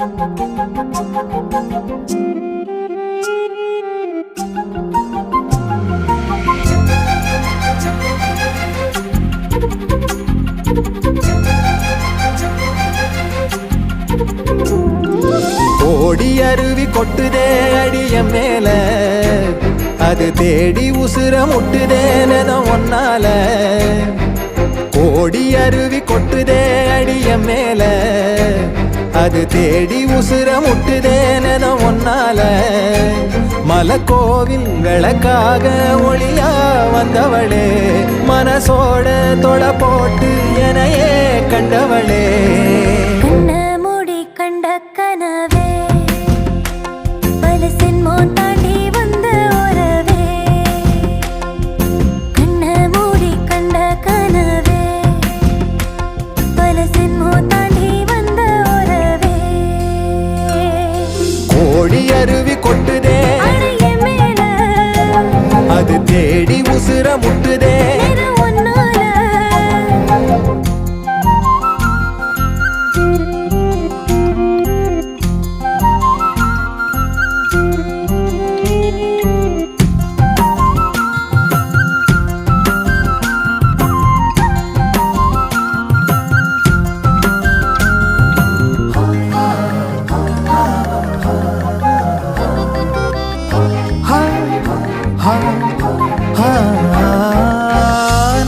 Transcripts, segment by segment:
ஓடி அருவி கொட்டுதே அடிய மேல, அது தேடி உசுர முட்டுதேன ஒன்னால. ஓடி அருவி கொட்டுதே அடிய மேல, அது தேடி உசுர முட்டுதேன ஒன்னால. மலக்கோவில் விளக்காக ஒளியா வந்தவளே, மனசோட தொலை போட்டு எனையே கண்டவளே. அருவி கொட்டுதே அது தேடி உசுர முட்டுதே.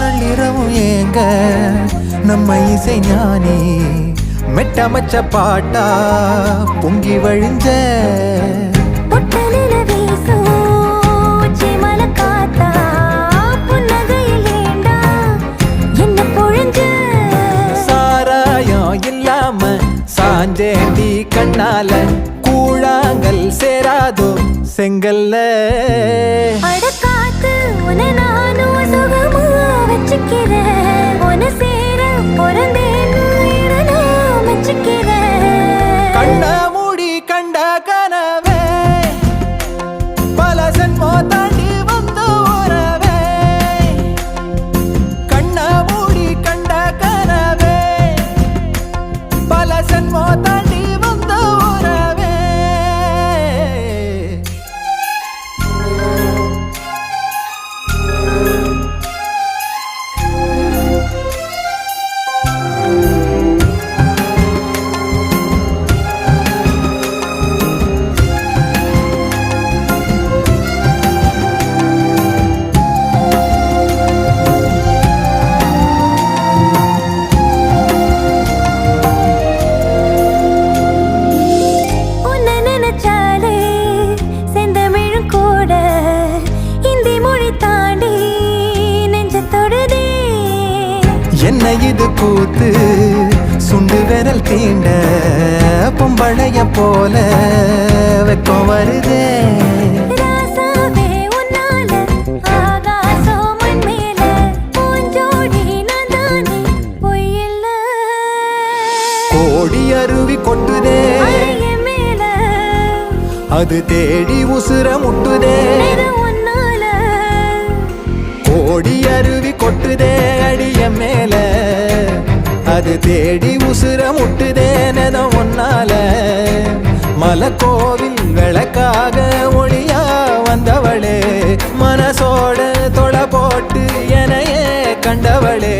நள்ளிரவும் ஏங்க நம்ம இசை ஞானி மெட்டமச்ச பாட்டா பொங்கி வழிஞ்ச. சாராயம் இல்லாம சாஞ்சேண்டி கண்ணால கூழாங்கல் சேராதோ செங்கல்ல. அடக்காத்து உன நானும் சுகமா வச்சுக்கிறேன், உன சேர பொறந்தேன்னு நான் வச்சுக்கிறேன். கண்ண மூடி கண்ட கனவே பல சென்மோ தாண்டி வந்த உறவே. கண்ண மூடி கண்ட கனவே பல சென்மோ தாண்டி வந்த உறவே. என்ன இது கூத்து சுண்டு விரல் தீண்ட பொம்பளைய போல வெக்கம் வருதே. கோடி அருவி கொட்டுதே அது தேடி உசுர முட்டுதே. கோடி அருவி கொட்டுதே அடிய மேல, அது தேடி உசுர முட்டுதேன ஒன்னால. மலக்கோவில் விளக்காக ஒளியா வந்தவளே, மனசோட தொலை போட்டு எனையே கண்டவளே.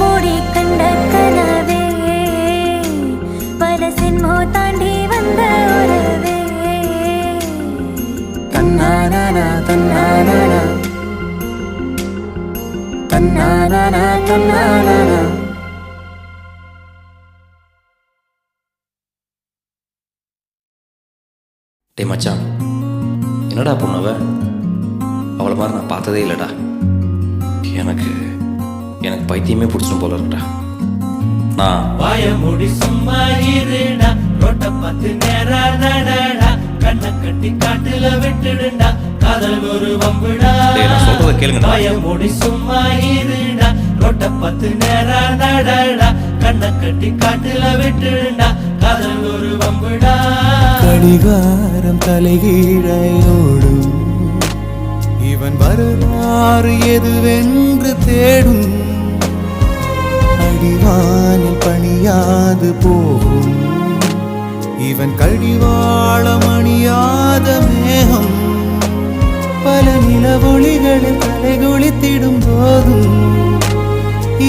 மூடி கண்ட கனவே பல சின்மோ தாண்டி வந்த உறவே. தன்னானா தன்னானா தன்னானா தன்னானா. டே மச்சான், என்னடா பொண்ணவ? அவளை மாதிரி நான் பார்த்ததே இல்லைடா. எனக்கு எனக்கு பைத்தியமே பிடிச்சிடும் போல இருக்கா. நான் வாய மூடி சும்மா இருடா, ரோட்ட பார்த்து நேரா நடடா, கண்ணை கட்டி காட்டுல விட்டுடுண்டா, காதல் ஒரு வம்புடா. நான் சொல்றத கேளுங்க. வாய மூடி சும்மா இருடா, ரோட்ட பார்த்து நேரா நடடா, கண்ணை கட்டி காட்டுல விட்டுடுண்டா, காதல் ஒரு வம்புடா. கடிகாரம் தலைகீழையோடும் இவன் வரலாறு எதுவென்று தேடும். அடிவானில் பணியாது போகும் இவன் கடிவாளம் அணியாத மேகம் பல நிலவொளிகளில் தலைகுளித்திடும் போதும்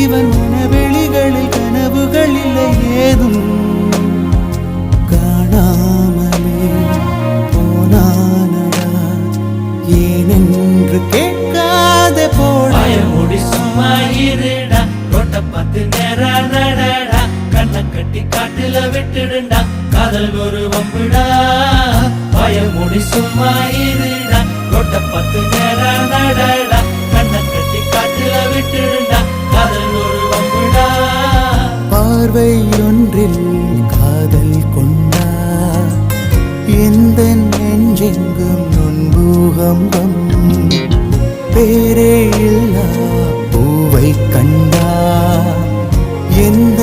இவன் மனவெளிகளில் கனவுகள் இல்லை ஏதும் காணாமலே போனானடா ஏனென்று கேட்காத போட முடி சும்மா இருடா ரோட்ட பார்த்து நேரா நடடா கண்ணை கட்டி காட்டுல விட்டுடுண்டா காதல் ஒரு வம்புடா முடி சும்மா இருடா ரோட்ட பார்த்து நேரா நடடா கண்ணை கட்டி காட்டுல விட்டுடுண்டா காதல் ஒரு வம்புடா பார்வை ஒன்றில் காதல் கொண்டா எந்த நெஞ்செங்கும் நொன்பூகம்பம் பேரே இல்லா பூவை கண்டா எந்த